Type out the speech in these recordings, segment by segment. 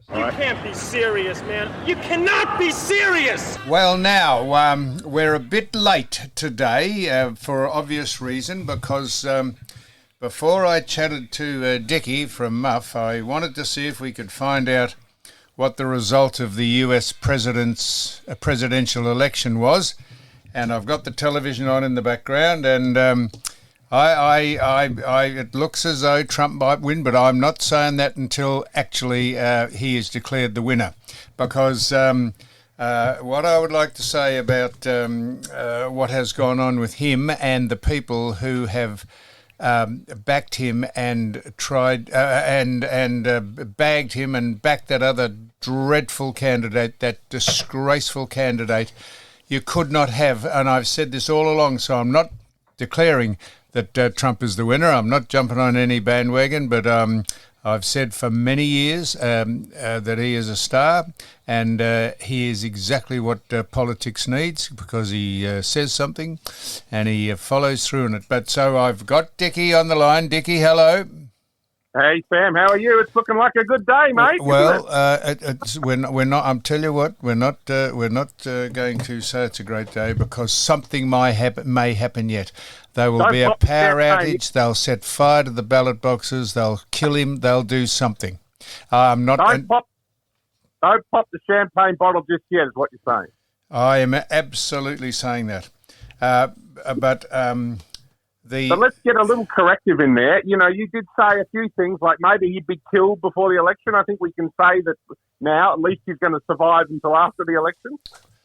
You can't be serious, man. You cannot be serious! Well, now, we're a bit late today for obvious reason because before I chatted to Dickie from Muff, I wanted to see if we could find out what the result of the US presidential election was. And I've got the television on in the background, and it looks as though Trump might win, but I'm not saying that until actually he is declared the winner. Because what I would like to say about what has gone on with him and the people who have backed him and tried and bagged him and backed that other dreadful candidate, that disgraceful candidate, you could not have, and I've said this all along, so I'm not declaring that Trump is the winner. I'm not jumping on any bandwagon, but I've said for many years that he is a star, and he is exactly what politics needs, because he says something and he follows through on it. But so I've got Dickie on the line. Dickie, hello. Hey Sam, how are you? It's looking like a good day, mate. Well, we're not. I'm tell you what, we're not going to say it's a great day, because something may happen yet. There will be a power outage. They'll set fire to the ballot boxes. They'll kill him. They'll do something. I'm not. Don't pop the champagne bottle just yet, is what you're saying. I am absolutely saying that. But let's get a little corrective in there. You know, you did say a few things like maybe he'd be killed before the election. I think we can say that now. At least he's going to survive until after the election.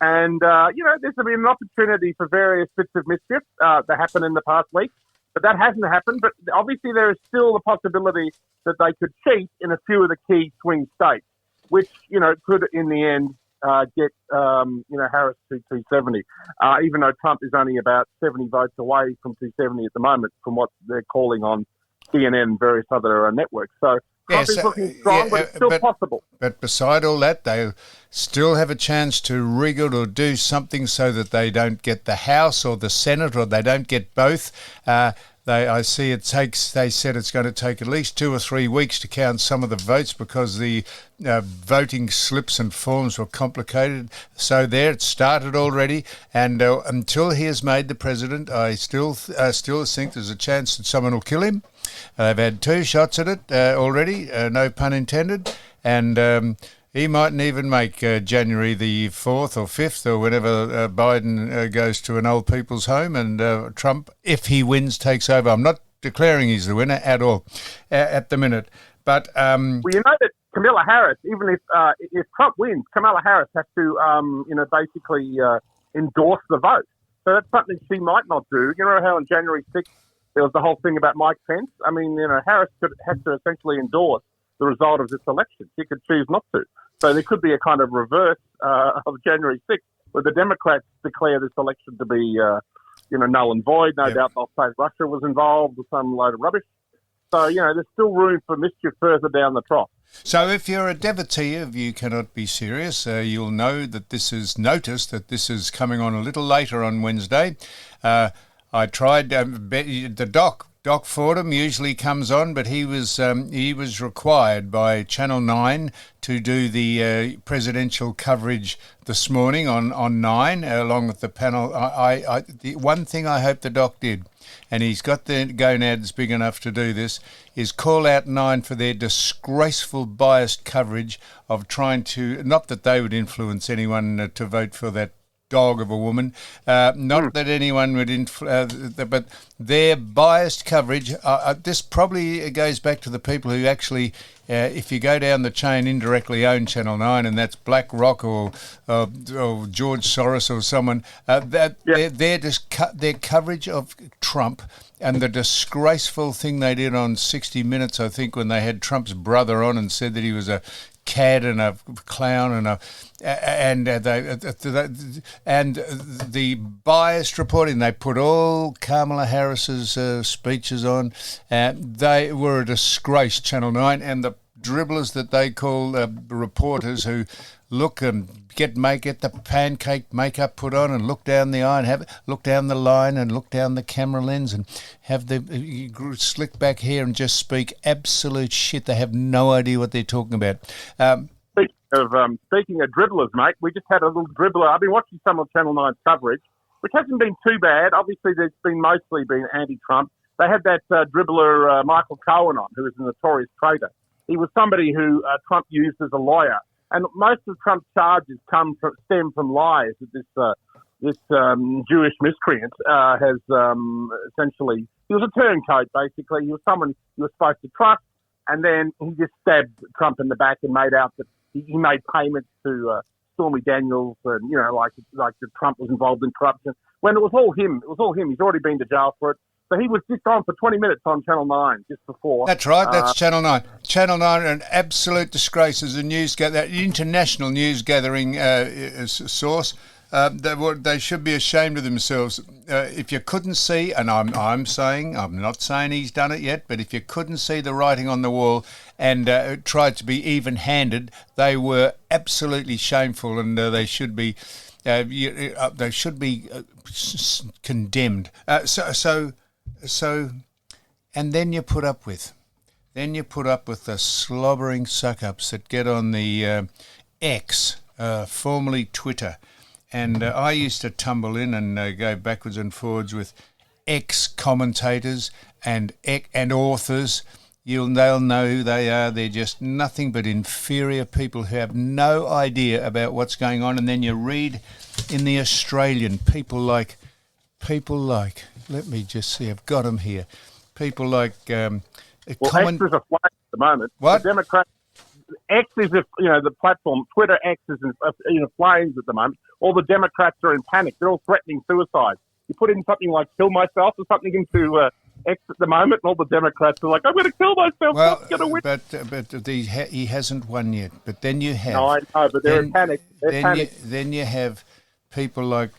And, there's been an opportunity for various bits of mischief that happened in the past week. But that hasn't happened. But obviously there is still the possibility that they could cheat in a few of the key swing states, which, could in the end get, Harris to 270, even though Trump is only about 70 votes away from 270 at the moment, from what they're calling on CNN and various other networks. So Trump is looking strong, but it's still possible. But beside all that, they still have a chance to rig it or do something so that they don't get the House or the Senate, or they don't get both. They said it's going to take at least 2 or 3 weeks to count some of the votes, because the voting slips and forms were complicated. So there, it started already, and until he is made the president, I still think there's a chance that someone will kill him. They've had 2 shots at it already, no pun intended, and he mightn't even make January the 4th or 5th or whenever Biden goes to an old people's home, and Trump, if he wins, takes over. I'm not declaring he's the winner at all at the minute. But well, you know that Kamala Harris, even if Trump wins, Kamala Harris has to basically endorse the vote. So that's something she might not do. You know how on January 6th there was the whole thing about Mike Pence? I mean, Harris has to essentially endorse the result of this election. She could choose not to. So there could be a kind of reverse of January 6th, where the Democrats declare this election to be, null and void. No doubt they'll say Russia was involved with some load of rubbish. So, there's still room for mischief further down the trough. So if you're a devotee of You Cannot Be Serious, you'll know that this is noticed, that this is coming on a little later on Wednesday. I tried, the Doc Fordham usually comes on, but he was required by Channel 9 to do the presidential coverage this morning on 9, along with the panel. The one thing I hope the Doc did, and he's got the gonads big enough to do this, is call out 9 for their disgraceful biased coverage of trying to, not that they would influence anyone to vote for that dog of a woman, not that anyone would, but their biased coverage. This probably goes back to the people who actually, if you go down the chain, indirectly own Channel 9, and that's BlackRock or George Soros or someone. Their coverage of Trump and the disgraceful thing they did on 60 Minutes, I think, when they had Trump's brother on and said that he was a cad and a clown and the biased reporting. They put all Kamala Harris's speeches on. They were a disgrace, Channel 9, and the dribblers that they call reporters who look and get the pancake makeup put on and look down the eye and look down the line and look down the camera lens and have the slick back hair and just speak absolute shit. They have no idea what they're talking about. But speaking of dribblers, mate, we just had a little dribbler. I've been watching some of Channel 9's coverage, which hasn't been too bad. Obviously, there's been mostly been anti-Trump. They had that dribbler, Michael Cohen, on, who is a notorious traitor. He was somebody who Trump used as a lawyer. And most of Trump's charges stem from lies that this Jewish miscreant has essentially... He was a turncoat, basically. He was someone you were supposed to trust, and then he just stabbed Trump in the back and made out that he made payments to Stormy Daniels and, like that Trump was involved in corruption, when it was all him. It was all him. He's already been to jail for it. So he was just on for 20 minutes on Channel 9 just before. That's right, that's Channel 9. Channel 9, an absolute disgrace as a international news gathering source. They should be ashamed of themselves. If you couldn't see, and I'm not saying he's done it yet, but if you couldn't see the writing on the wall and tried to be even-handed, they were absolutely shameful, and they should be condemned. And then you put up with the slobbering suck-ups that get on the X, formerly Twitter. And I used to tumble in and go backwards and forwards with ex-commentators and authors. They'll know who they are. They're just nothing but inferior people who have no idea about what's going on. And then you read in the Australian, people like, let me just see, I've got them here. People like... X is a flag at the moment. What? The Democrats... X is, the platform. Twitter X is in flames at the moment. All the Democrats are in panic. They're all threatening suicide. You put in something like "kill myself" or something into X at the moment, and all the Democrats are like, "I'm going to kill myself." Well, going to win. But he hasn't won yet. But then you have. No, I know, but they're in panic. Then you have people like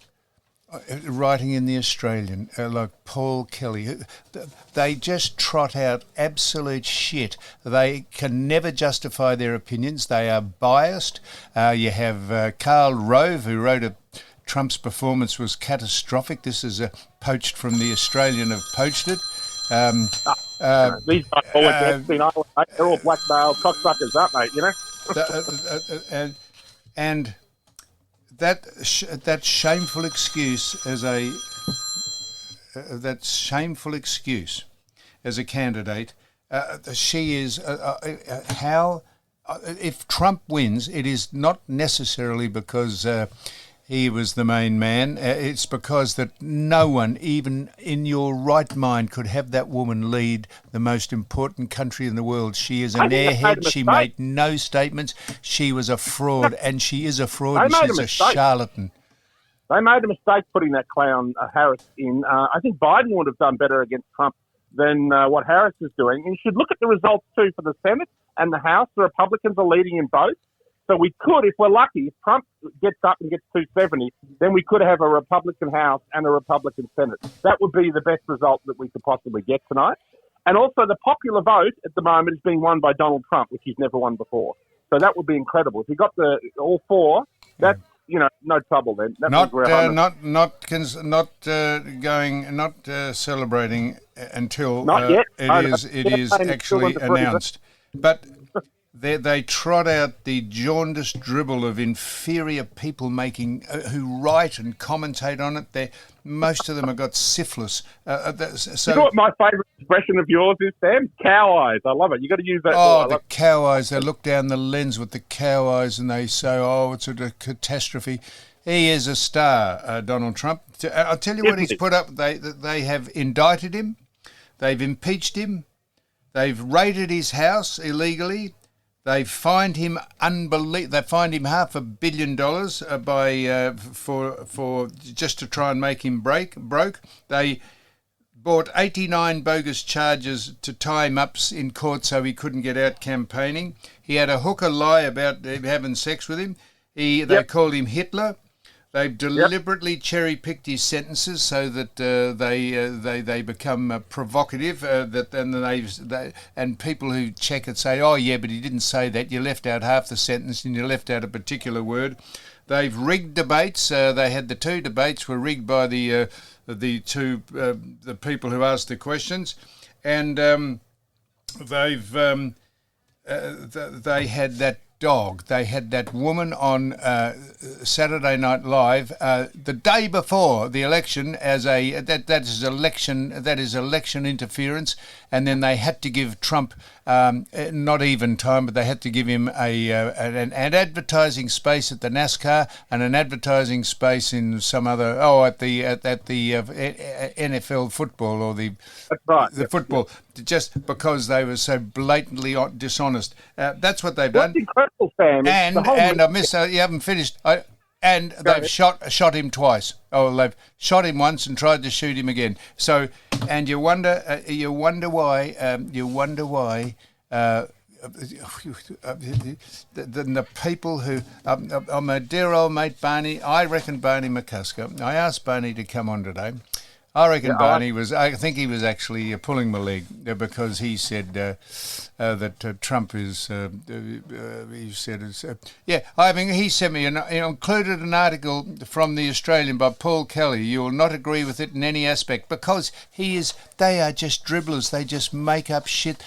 writing in the Australian, like Paul Kelly. They just trot out absolute shit. They can never justify their opinions. They are biased. You have Karl Rove, who wrote Trump's performance was catastrophic. This is poached from the Australian have poached it. These guys all Epstein Island, mate. They're all blackmail cocksuckers, aren't they? And that shameful excuse as a candidate, she is how if Trump wins, it is not necessarily because he was the main man. It's because that no one, even in your right mind, could have that woman lead the most important country in the world. She is an airhead. She made no statements. She was a fraud, and she is a fraud. And she's a charlatan. They made a mistake putting that clown Harris in. I think Biden would have done better against Trump than what Harris is doing. And you should look at the results too for the Senate and the House. The Republicans are leading in both. So we could, if we're lucky, if Trump gets up and gets 270, then we could have a Republican House and a Republican Senate. That would be the best result that we could possibly get tonight. And also the popular vote at the moment is being won by Donald Trump, which he's never won before. So that would be incredible. If he got all four, that's no trouble then. Not celebrating until it is actually announced. But they trot out the jaundiced dribble of inferior people who write and commentate on it. Most of them have got syphilis. You know what my favourite expression of yours is, Sam? Cow eyes. I love it. You got to use that. Oh, the cow eyes. They look down the lens with the cow eyes and they say, "Oh, it's a catastrophe." He is a star, Donald Trump. I'll tell you what he's put up. They have indicted him. They've impeached him. They've raided his house illegally. They fined him They fined him $500 million for just to try and make him broke. They bought 89 bogus charges to tie him up in court so he couldn't get out campaigning. He had a hooker lie about having sex with him. They called him Hitler. They've deliberately cherry-picked his sentences so that they become provocative. And people who check it say, "Oh yeah, but he didn't say that. You left out half the sentence and you left out a particular word." They've rigged debates. They had the two debates were rigged by the people who asked the questions, and they had that dog. They had that woman on Saturday Night Live the day before the election as that is election interference, and then they had to give Trump not even time, but they had to give him an advertising space at the NASCAR and an advertising space in some other at the NFL football or the football, just because they were so blatantly dishonest. That's what they've done. What's incredible, Sam, and I miss you haven't finished. They've shot him twice. Oh, they've shot him once and tried to shoot him again. So, and you wonder why. The people who, my dear old mate Barney, I reckon Barney McCusker. I asked Barney to come on today. I reckon Barney I think he was actually pulling my leg because he said that Trump is. He said, I mean, he sent me included an article from the Australian by Paul Kelly. You will not agree with it in any aspect because they are just dribblers. They just make up shit.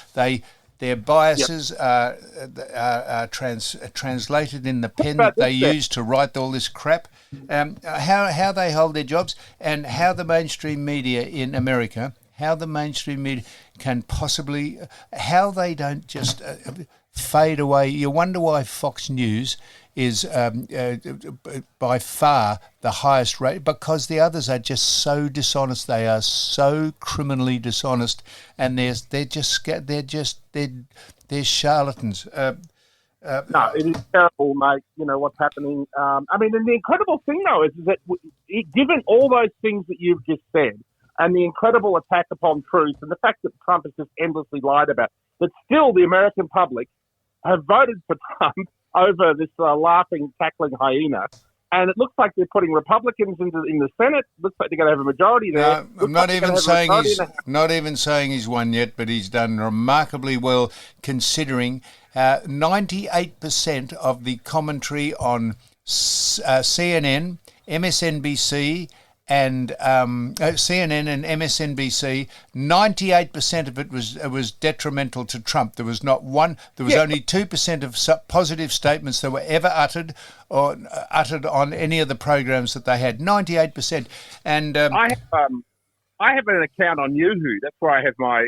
Their biases are translated in the pen that they use to write all this crap. How they hold their jobs and how the mainstream media in America, can possibly, how they don't just fade away. You wonder why Fox News is by far the highest rate, because the others are just so dishonest. They are so criminally dishonest, and they're charlatans. No, it is terrible, mate. You know what's happening. And the incredible thing though is that given all those things that you've just said, and the incredible attack upon truth, and the fact that Trump has just endlessly lied about, that still the American public have voted for Trump over this laughing, cackling hyena. And it looks like they're putting Republicans in the Senate. Looks like they're going to have a majority there. I'm not even saying he's won yet, but he's done remarkably well considering 98% of the commentary on CNN, MSNBC, and CNN and MSNBC, 98% of it was detrimental to Trump. There was not one. There was only 2% of positive statements that were ever uttered on any of the programs that they had. 98%. And I have an account on Yahoo. That's where I have my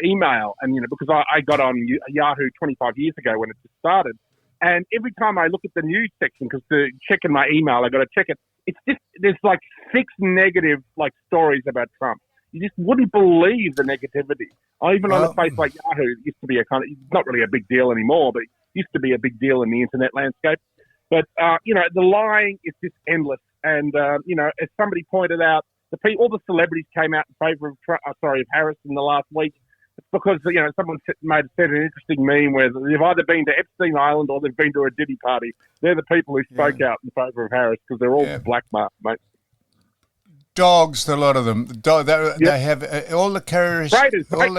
email, and because I got on Yahoo 25 years ago when it just started. And every time I look at the news section, because to check in my email, I got to check it. It's just there's like 6 negative stories about Trump. You just wouldn't believe the negativity. Even on a place like Yahoo, it used to be it's not really a big deal anymore, but it used to be a big deal in the internet landscape. But the lying is just endless. And as somebody pointed out, all the celebrities came out in favour of Harris in the last week. It's because someone said an interesting meme where they've either been to Epstein Island or they've been to a Diddy party. They're the people who spoke out in favour of Harris because they're all black marks, mate. Dogs, a lot of them. They have all the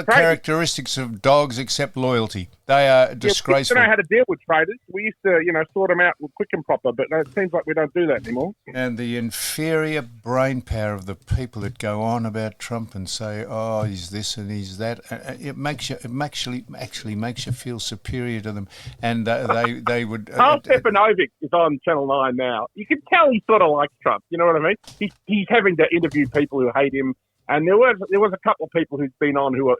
characteristics of dogs except loyalty. They are disgraceful. We used to know how to deal with traitors. We used to, sort them out quick and proper, but it seems like we don't do that anymore. And the inferior brain power of the people that go on about Trump and say, "Oh, he's this and he's that," it actually makes you feel superior to them. And they would. Carl Stefanovic is on Channel 9 now. You can tell he sort of likes Trump. You know what I mean? He's having to interview people who hate him. And there was a couple of people who's been on who are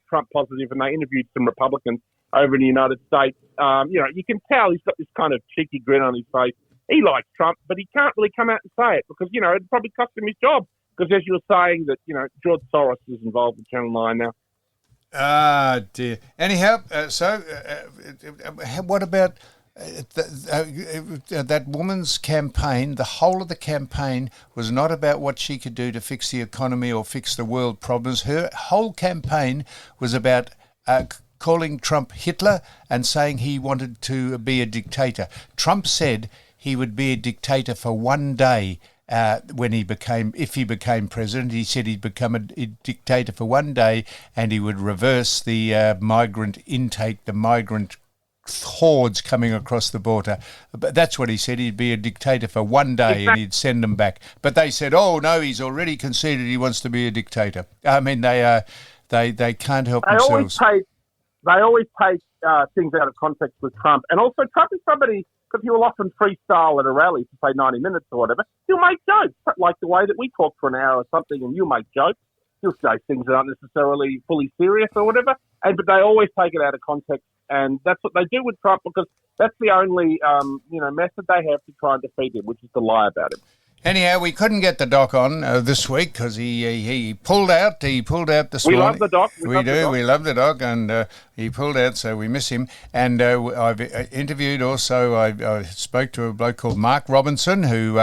Trump positive, and they interviewed some Republicans over in the United States. You can tell he's got this kind of cheeky grin on his face. He likes Trump, but he can't really come out and say it because it'd probably cost him his job. Because as you were saying, that George Soros is involved with Channel 9 now. Ah, dear. Anyhow, what about? That woman's campaign, the whole of the campaign was not about what she could do to fix the economy or fix the world problems. Her whole campaign was about calling Trump Hitler and saying he wanted to be a dictator. Trump said he would be a dictator for one day. If he became president, he said he'd become a dictator for one day and he would reverse the migrant intake, the migrant hordes coming across the border. But that's what he said. He'd be a dictator for one day and he'd send them back. But they said, "Oh no, he's already conceded he wants to be a dictator." I mean, they can't help themselves. They always take things out of context with Trump. And also, Trump is somebody, because he will often freestyle at a rally for, say, 90 minutes or whatever. He'll make jokes, like the way that we talk for an hour or something, and you'll make jokes. He'll say things that aren't necessarily fully serious or whatever, but they always take it out of context. And that's what they do with Trump, because that's the only method they have to try and defeat him, which is to lie about him. Anyhow, we couldn't get the doc on this week because he pulled out. He pulled out this morning. We love the doc. We do. We love the doc, and he pulled out, so we miss him. And I've interviewed also. I spoke to a bloke called Mark Robinson who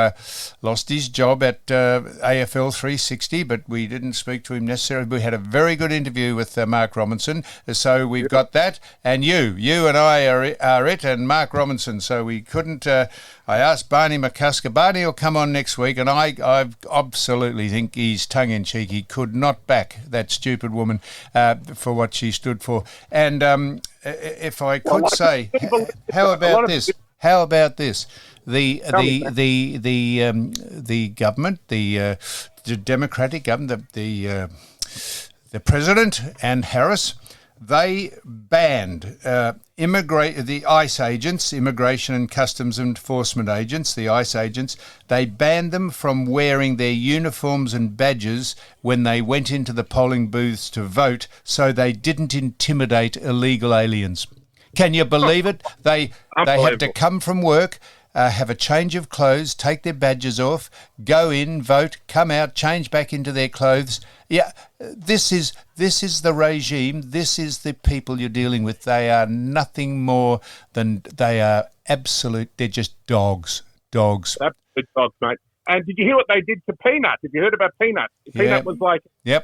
lost his job at AFL 360, but we didn't speak to him necessarily. We had a very good interview with Mark Robinson, so we've got that. And you and I are it, and Mark Robinson. So we couldn't. I asked Barney McCusker. Barney will come on next week, and I absolutely think he's tongue-in-cheek. He could not back that stupid woman for what she stood for. And if I could say, how about this? How about this? The government, the Democratic government, the president and Harris, they banned the ICE agents, Immigration and Customs Enforcement agents, the ICE agents. They banned them from wearing their uniforms and badges when they went into the polling booths to vote, so they didn't intimidate illegal aliens. Can you believe it? They had to come from work, have a change of clothes, take their badges off, go in, vote, come out, change back into their clothes. Yeah, this is the regime. This is the people you're dealing with. They are nothing more than they are absolute. They're just dogs. Dogs. Absolute dogs, mate. And did you hear what they did to Peanut? Have you heard about Peanut? Peanut was like a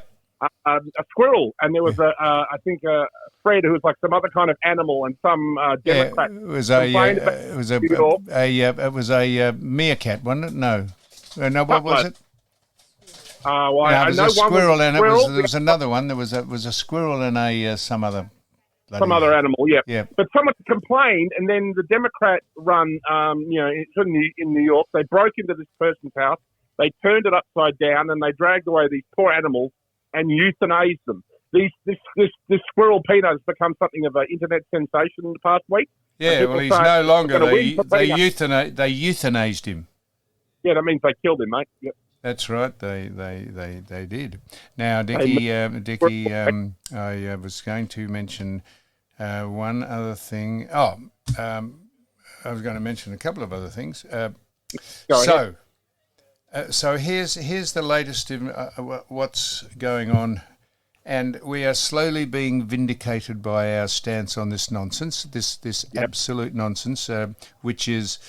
squirrel, and there was I think a Fred who was like some other kind of animal, and some Democrat. It was a meerkat, wasn't it? No, what was it? I know a squirrel, and there was another one. There was a squirrel and some other animal. Yeah. But someone complained, and then the Democrat run, in New York, they broke into this person's house, they turned it upside down, and they dragged away these poor animals and euthanized them. This squirrel Peanut has become something of an internet sensation in the past week. Yeah, well, he's no longer. They euthanized him. Yeah, that means they killed him, mate. Yep. That's right. They did. Now, Dickie, I was going to mention one other thing. I was going to mention a couple of other things. So here's the latest in what's going on, and we are slowly being vindicated by our stance on this nonsense, this absolute nonsense, which is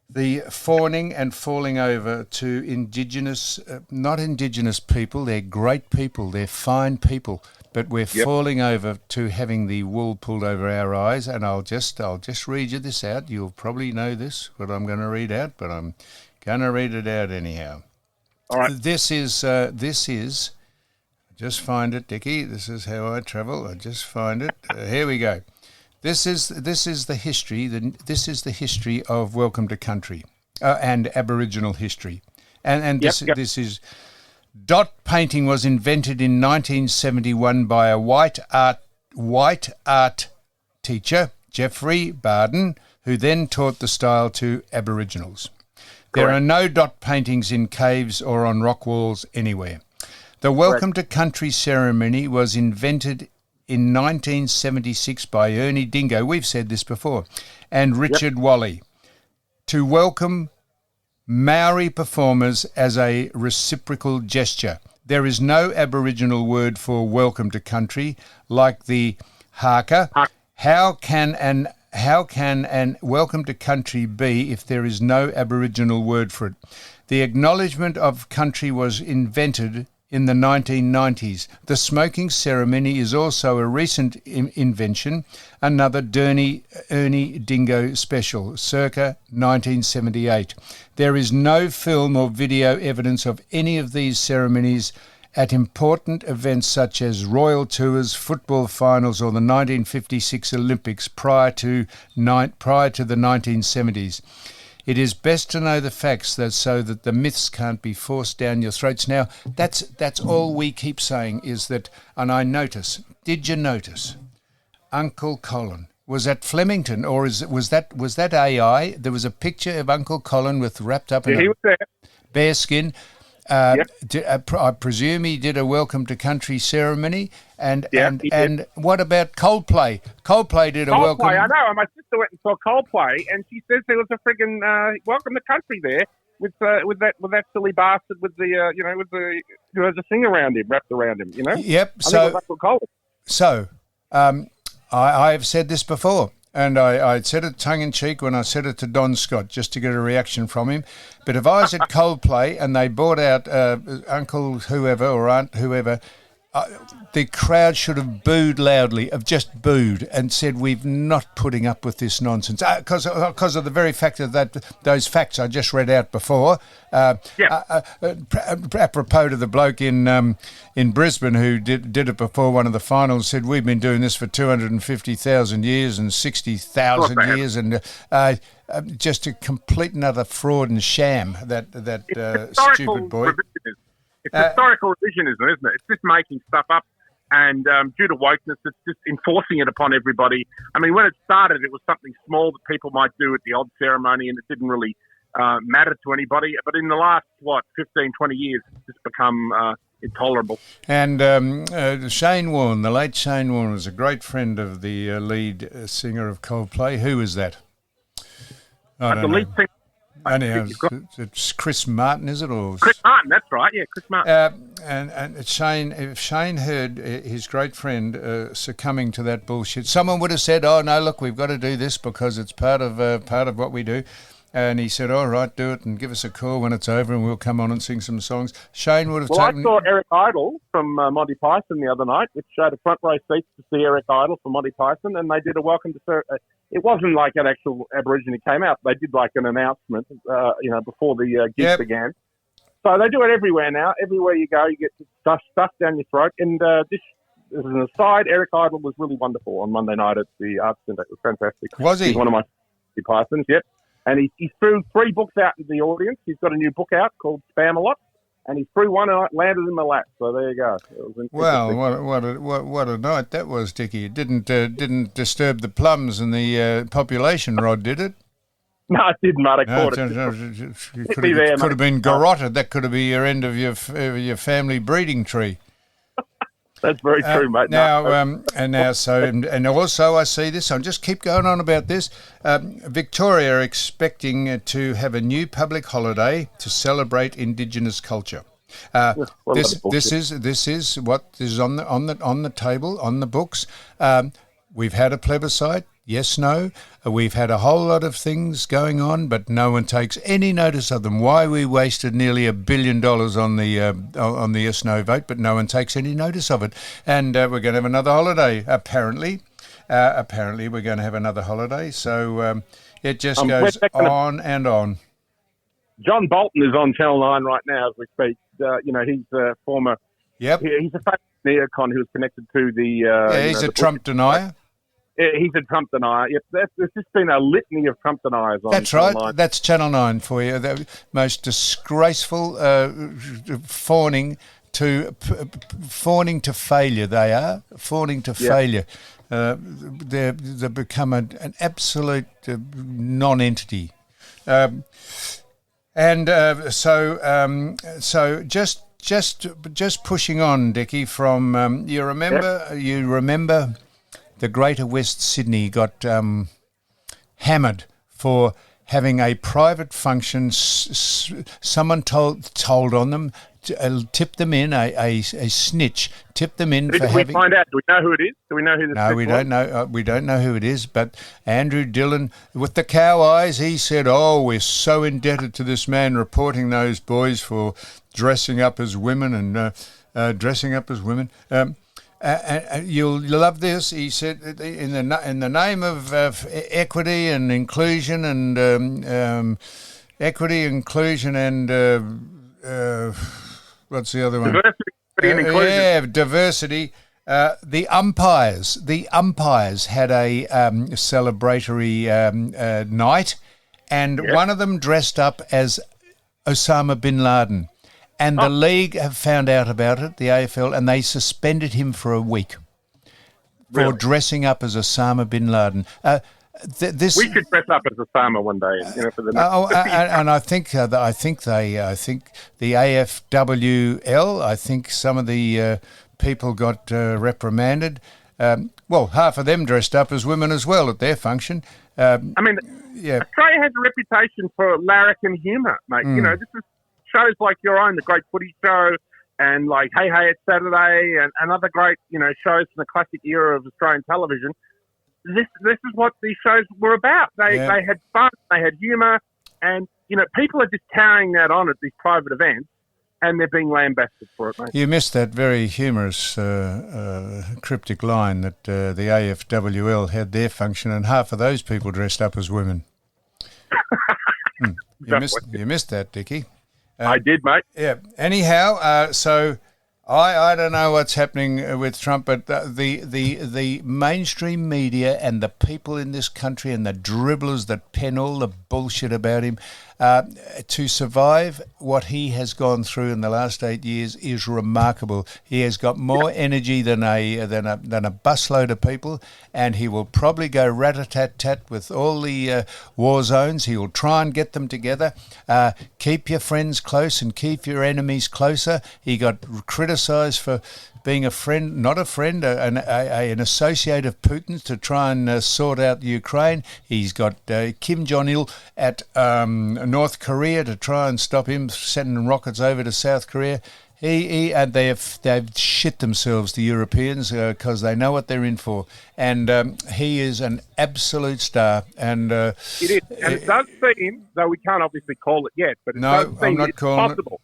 the fawning and falling over to not indigenous people. They're great people, they're fine people, but we're falling over to having the wool pulled over our eyes. And I'll just read you this out. You'll probably know this, what I'm going to read out, but I'm going to read it out anyhow. All right. This is. Just find it, Dickie. This is how I travel. I just find it. Here we go. This is the history. This is the history of Welcome to Country and Aboriginal history, and this is dot painting was invented in 1971 by a white art teacher, Jeffrey Barden, who then taught the style to Aboriginals. There are no dot paintings in caves or on rock walls anywhere. The Welcome to Country ceremony was invented in 1976 by Ernie Dingo, we've said this before, and Richard Wally, to welcome Maori performers as a reciprocal gesture. There is no Aboriginal word for welcome to country like the haka. How can an welcome to country be if there is no Aboriginal word for it? The acknowledgement of country was invented in the 1990s. The smoking ceremony is also a recent invention, another Ernie Dingo special, circa 1978. There is no film or video evidence of any of these ceremonies at important events such as royal tours, football finals, or the 1956 Olympics prior to the 1970s. It is best to know the facts so that the myths can't be forced down your throats. Now, that's all we keep saying is that, and I notice, did you notice, Uncle Colin. Was that Flemington, or was that AI? There was a picture of Uncle Colin wrapped up in he was there. bear skin. Yep. I presume he did a welcome to country ceremony. And He did. what about Coldplay? Coldplay did a welcome. I know. My sister went and saw Coldplay, and she says there was a friggin' welcome to country there with that silly bastard with the who has a thing around him, wrapped around him. You know. Yep. I think that's what Colin. So, I have said this before, and I said it tongue-in-cheek when I said it to Don Scott, just to get a reaction from him. But if I was at Coldplay and they brought out Uncle whoever or Aunt whoever, the crowd should have booed loudly, have just booed and said, we're not putting up with this nonsense. Because of the very fact that those facts I just read out before. Apropos to the bloke in Brisbane who did it before one of the finals, said, we've been doing this for 250,000 years and 60,000 years, and just a complete and utter fraud and sham, that stupid boy. It's historical revisionism, isn't it? It's just making stuff up, and due to wokeness, it's just enforcing it upon everybody. I mean, when it started, it was something small that people might do at the odd ceremony, and it didn't really matter to anybody. But in the last, 15, 20 years, it's just become intolerable. And Shane Warne, the late Shane Warne, was a great friend of the lead singer of Coldplay. Who was that? I don't know. Lead singer. Anyhow, it's Chris Martin, is it? Or Chris Martin, that's right, yeah, Chris Martin. And Shane, if Shane heard his great friend succumbing to that bullshit, someone would have said, "Oh no, look, we've got to do this because it's part of what we do." And he said, "All right, do it, and give us a call when it's over, and we'll come on and sing some songs." Shane would have taken. I saw Eric Idle from Monty Python the other night, which showed a front row seat to see Eric Idle from Monty Python, and they did a welcome to. It wasn't like an actual Aborigine came out. They did like an announcement, before the gig began. So they do it everywhere now. Everywhere you go, you get stuff down your throat. And this as an aside, Eric Idle was really wonderful on Monday night at the Arts Centre. It was fantastic. Was he? He's one of my Pythons, yep. And he threw 3 books out to the audience. He's got a new book out called Spam-A-Lot, and he threw one and it landed in my lap. So there you go. Well, what a night that was, Dickie. It didn't disturb the plums and the population, Rod, did it? No, it didn't, mate. It could have been garroted. That could have been your end of your family breeding tree. That's very true, mate. And also I see this. I'll just keep going on about this. Victoria are expecting to have a new public holiday to celebrate Indigenous culture. This is what is on the table, on the books. We've had a plebiscite. Yes, no. We've had a whole lot of things going on, but no one takes any notice of them. Why we wasted nearly $1 billion on the yes, no vote, but no one takes any notice of it. And we're going to have another holiday, apparently. Apparently, we're going to have another holiday. So it just goes on and on. John Bolton is on Channel 9 right now as we speak. He's a former... Yep. He's a famous neocon who was connected to the... he's a Trump denier. He's a Trump denier. Yep, there's just been a litany of Trump deniers on That's Channel right. 9. That's Channel 9 for you. The most disgraceful fawning to failure they are. Fawning to failure. They've become an absolute non-entity. So just pushing on, Dickie, from you remember the Greater West Sydney got hammered for having a private function. Someone told on them, tipped them in, a snitch, tipped them in for having... Did we find out? Do we know who it is? Do we know who the No, we don't know. We don't know who it is, but Andrew Dillon, with the cow eyes, he said, we're so indebted to this man reporting those boys for dressing up as women and dressing up as women. You'll love this. He said, in the name of equity and inclusion and what's the other one? Diversity and inclusion. Diversity. The umpires had a celebratory night, and one of them dressed up as Osama bin Laden. And the league have found out about it, the AFL, and they suspended him for a week. Really? dressing up as Osama bin Laden. This We should dress up as Osama one day, for the next. and I think the AFWL. I think some of the people got reprimanded. Half of them dressed up as women as well at their function. Australia has a reputation for larrikin humour, mate. This is shows like your own, the Great Footy Show, and like Hey Hey It's Saturday, and other great shows from the classic era of Australian television. This is what these shows were about. They had fun, they had humour, and people are just carrying that on at these private events, and they're being lambasted for it, mate. You missed that very humorous cryptic line that the AFWL had their function, and half of those people dressed up as women. You missed that, Dickie. I did, mate. Yeah. Anyhow, so I don't know what's happening with Trump, but the mainstream media and the people in this country and the dribblers that pen all the bullshit about him, to survive what he has gone through in the last 8 years is remarkable. He has got more energy than a busload of people, and he will probably go rat-a-tat-tat with all the war zones. He will try and get them together. Keep your friends close and keep your enemies closer. He got criticised for being a friend, not a friend, an associate of Putin's to try and sort out Ukraine. He's got Kim Jong-il at North Korea to try and stop him sending rockets over to South Korea. They've shit themselves, the Europeans, because they know what they're in for. And he is an absolute star. And it is. And it does seem, though we can't obviously call it yet, but I'm not calling possible.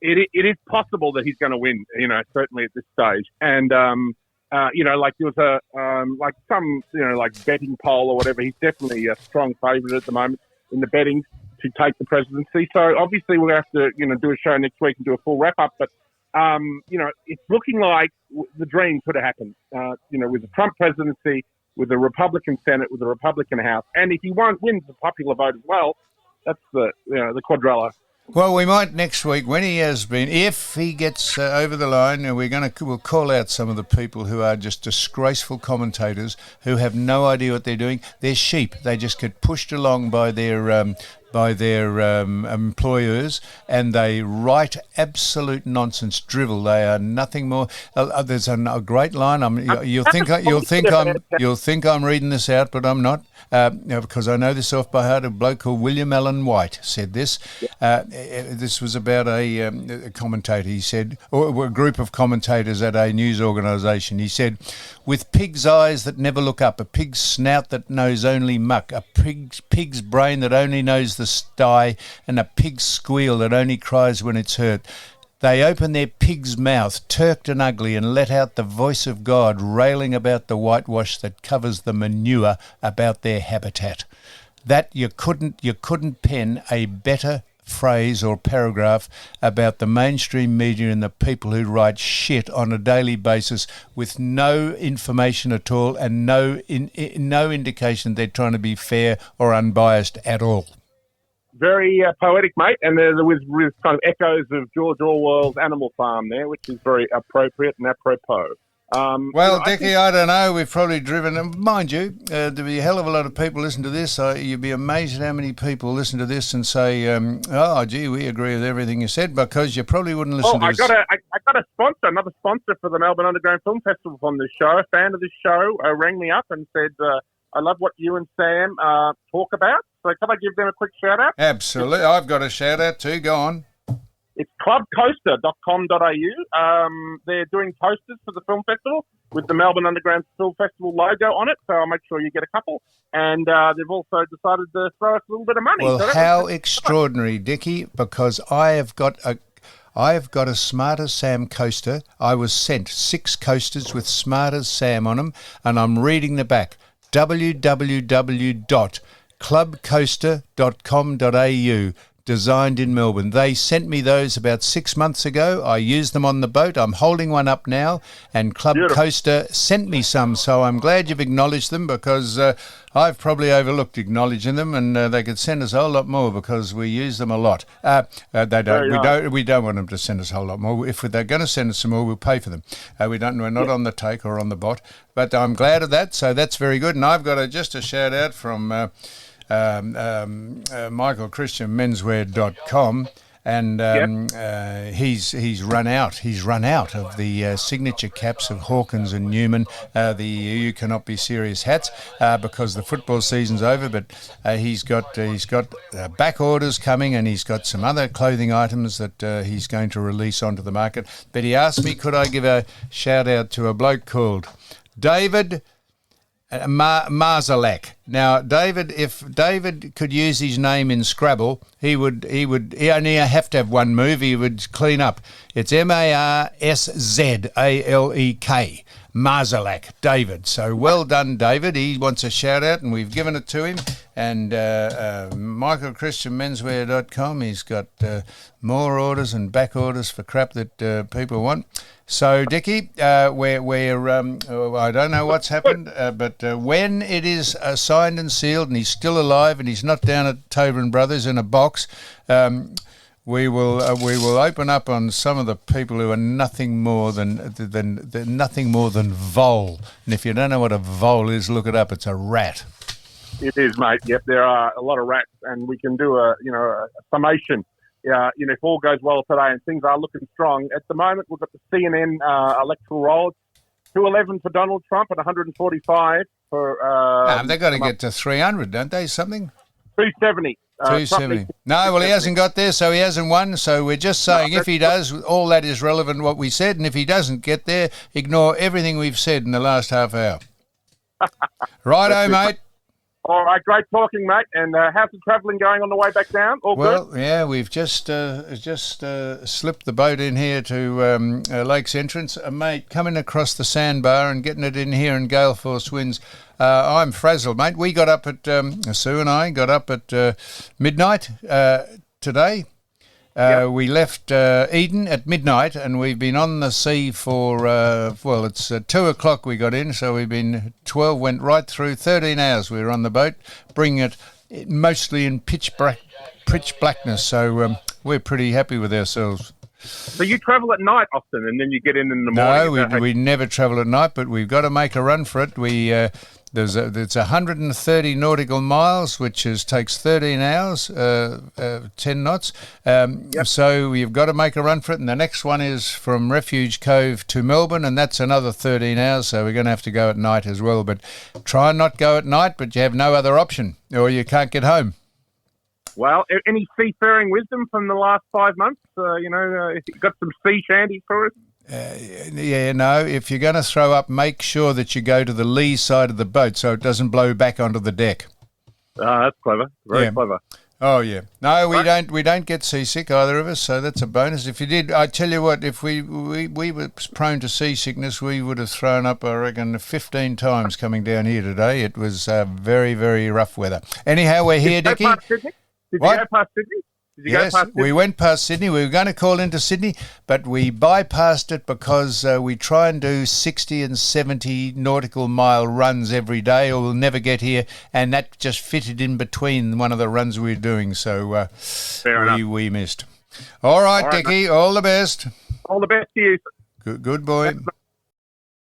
It is possible that he's going to win, certainly at this stage. And, like there was some betting poll or whatever. He's definitely a strong favourite at the moment in the betting to take the presidency. So obviously we'll have to, do a show next week and do a full wrap-up. But, it's looking like the dream could have happened, with the Trump presidency, with the Republican Senate, with the Republican House. And if he wins the popular vote as well, that's the quadrilla. Well, we might next week, when he has been, if he gets over the line, and we'll call out some of the people who are just disgraceful commentators who have no idea what they're doing. They're sheep. They just get pushed along by their employers, and they write absolute nonsense drivel. They are nothing more. There's a great line. You'll think I'm reading this out, but I'm not, because I know this off by heart. A bloke called William Allen White said this. This was about a commentator. He said, or a group of commentators at a news organisation. He said, "With pig's eyes that never look up, a pig's snout that knows only muck, a pig's brain that only knows the sty, and a pig's squeal that only cries when it's hurt. They open their pig's mouth, turked and ugly, and let out the voice of God railing about the whitewash that covers the manure about their habitat." That you couldn't pen a better phrase or paragraph about the mainstream media and the people who write shit on a daily basis with no information at all and no indication they're trying to be fair or unbiased at all. Very poetic, mate, and with kind of echoes of George Orwell's Animal Farm there, which is very appropriate and apropos. Dickie, I don't know. We've probably driven, mind you, there'll be a hell of a lot of people listen to this. You'd be amazed at how many people listen to this and say, we agree with everything you said, because you probably wouldn't listen to this. I got a sponsor, another sponsor for the Melbourne Underground Film Festival on this show. A fan of this show rang me up and said, I love what you and Sam talk about. So can I give them a quick shout-out? Absolutely. I've got a shout-out too. Go on. It's clubcoaster.com.au. They're doing posters for the film festival with the Melbourne Underground Film Festival logo on it, so I'll make sure you get a couple. And they've also decided to throw us a little bit of money. Well, how extraordinary, Dickie, because I have got a Smart as Sam coaster. I was sent 6 coasters with Smart as Sam on them, and I'm reading the back. www.clubcoaster.com.au designed in Melbourne. They sent me those about 6 months ago. I used them on the boat. I'm holding one up now, and Club Coaster sent me some, so I'm glad you've acknowledged them, because I've probably overlooked acknowledging them, and they could send us a whole lot more because we use them a lot. They don't. We don't want them to send us a whole lot more. If they're going to send us some more, we'll pay for them. We're not on the take or on the bot, but I'm glad of that. So that's very good. And I've got just a shout out from Michael Christian Menswear.com. And he's run out. He's run out of the signature caps of Hawkins and Newman, the "You Cannot Be Serious" hats, because the football season's over. But he's got back orders coming, and he's got some other clothing items that he's going to release onto the market. But he asked me, could I give a shout out to a bloke called David Marzalek. Now, David, if David could use his name in Scrabble, he only have to have one move. He would clean up. It's Marzalek, Marzalek, David. So well done, David. He wants a shout out, and we've given it to him. And MichaelChristianMenswear.com, he's got more orders and back orders for crap that people want. So, Dickie, I don't know what's happened, but when it is signed and sealed and he's still alive and he's not down at Tobin Brothers in a box, we will open up on some of the people who are nothing more than vole. And if you don't know what a vole is, look it up. It's a rat. It is, mate. Yep, there are a lot of rats, and we can do a summation. If all goes well today and things are looking strong. At the moment, we've got the CNN electoral roll. 211 for Donald Trump and 145 for... they've got to get to 300, don't they, something? 270. 270. No, well, he hasn't got there, so he hasn't won. So we're just saying if he does, all that is relevant what we said. And if he doesn't get there, ignore everything we've said in the last half hour. Righto, mate. All right, great talking, mate. And how's the travelling going on the way back down? All good? Well, yeah, we've just slipped the boat in here to Lake's Entrance. Mate, coming across the sandbar and getting it in here in gale force winds. I'm frazzled, mate. We got up at, Sue and I got up at midnight today. We left Eden at midnight, and we've been on the sea for, it's 2 o'clock we got in, so we've been 12, went right through 13 hours we were on the boat, bringing it mostly in pitch blackness, so we're pretty happy with ourselves. So you travel at night often, and then you get in the morning? No, we never travel at night, but we've got to make a run for it. It's 130 nautical miles, which takes 13 hours, 10 knots. So you've got to make a run for it. And the next one is from Refuge Cove to Melbourne, and that's another 13 hours. So we're going to have to go at night as well. But try and not go at night, but you have no other option, or you can't get home. Well, any seafaring wisdom from the last 5 months? You've got some sea shanties for us? If you're going to throw up, make sure that you go to the lee side of the boat so it doesn't blow back onto the deck. That's clever. Very clever. Oh, yeah. No, we don't get seasick, either of us, so that's a bonus. If you did, I tell you what, if we were prone to seasickness, we would have thrown up, I reckon, 15 times coming down here today. It was very, very rough weather. Anyhow, we're here, Dickie. Did you go past Sydney? Yes, we went past Sydney. We were going to call into Sydney, but we bypassed it because we try and do 60 and 70 nautical mile runs every day, or we'll never get here, and that just fitted in between one of the runs we were doing, so we missed. All right, Dickie, all the best. All the best to you. Good boy.